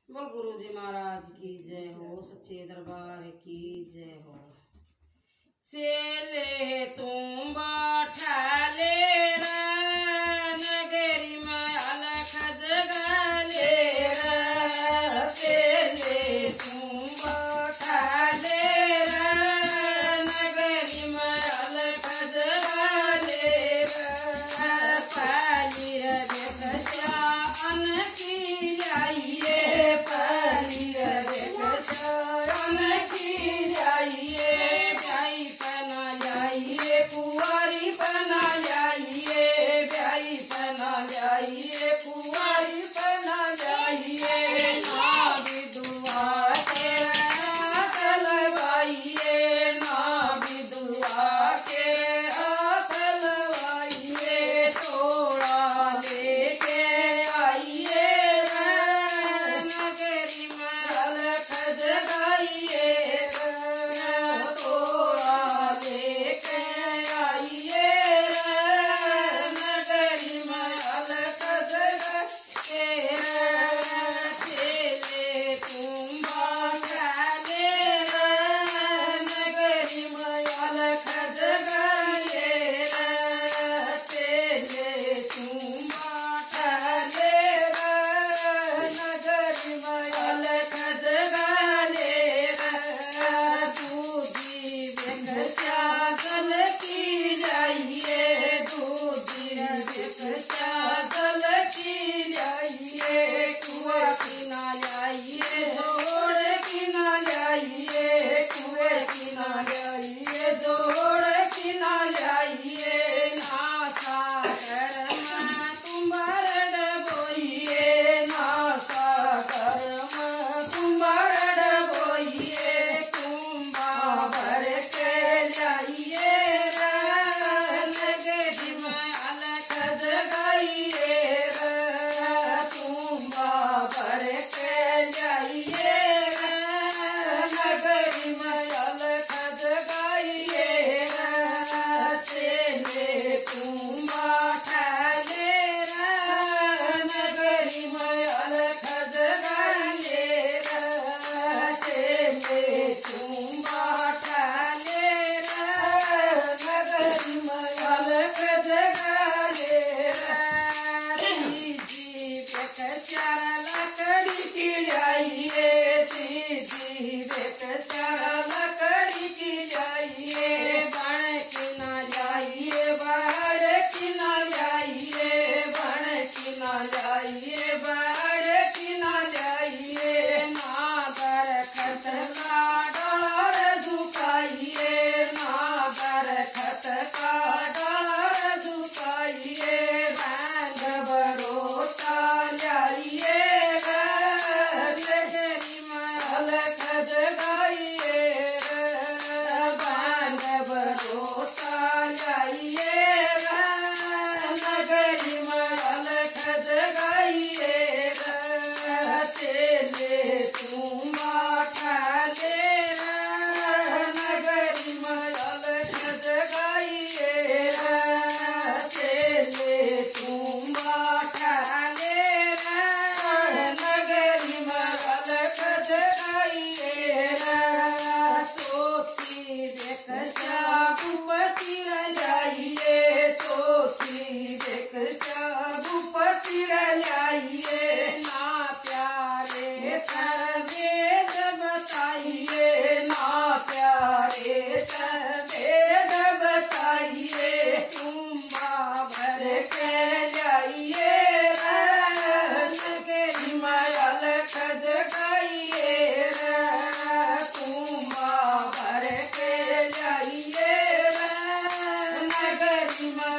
बोल गुरु जी महाराज की जय हो, सच्चे दरबार की जय हो। चेले तुम बैठा ले नगरी में अलख जगाले चेले तुम बैठा ले नगरी में अलख जगाले पाली रन की जाइए पाली रन की जाइए ब्याई पना जाइए कुंवारी पना जाइए ब्याई पना जाइए कुंवारी पना जाइए ना विधवा के लगवाइए ना विधवा के लगवाइए थोड़ा लेके आइए नगरी में अलख जगाइए थोड़ा लेके आइए नगरी में अलख जगाइए चेले तुम बैठा ले नगरी में अलख जगाइए चेले तुम बैठा ले नगरी में अलख जगाले दूधी चादल की जाइए दूधी चादल की जाइए कुआ की ना जाइए जोड़ की ना जाइए कुएं की ना जाइए जोड़ की ना जाइए नासा कर्म तुम्हार बोइए नासा कर्म तुम्हार बोइए कुंभा भर के जाइए नगरी में अलख जगाइए कुंभा भर के जाइए नगरी में अलख जगाइए चेले तुम बैठा ले नगरी में अलख जगाइए चेले तुम बैठा ले नगरी में अलख जगाइए जी बेचारा लकड़ी की जाइए जी बेचारा लकड़ी की जाइए बण की ना जाइए बाड़ की ना जाइए बण की ना जाइए बाड़ की ना जाइए नागर खतरा डर झुकाइए नागर खत का डर झुकाइए रंग भरोसा जाइए नगरी में अलख जगाइए बांध भरोसा जाइए नगरी में अलख जगाइए चेले तुम बैठा ले नगरी में अलख जगाइए चेले तुम बैठा ले नगरी में अलख जगाइए सोती बेकचा भूपति जाइए सोती बेकचा भूपति जाइए ना प्यारे वेद बताइए ना प्यारे वेद बताइए कुंभा भर के जाइए नगरी में अलख जगाइए कुंभा भर के जाइए नगरी में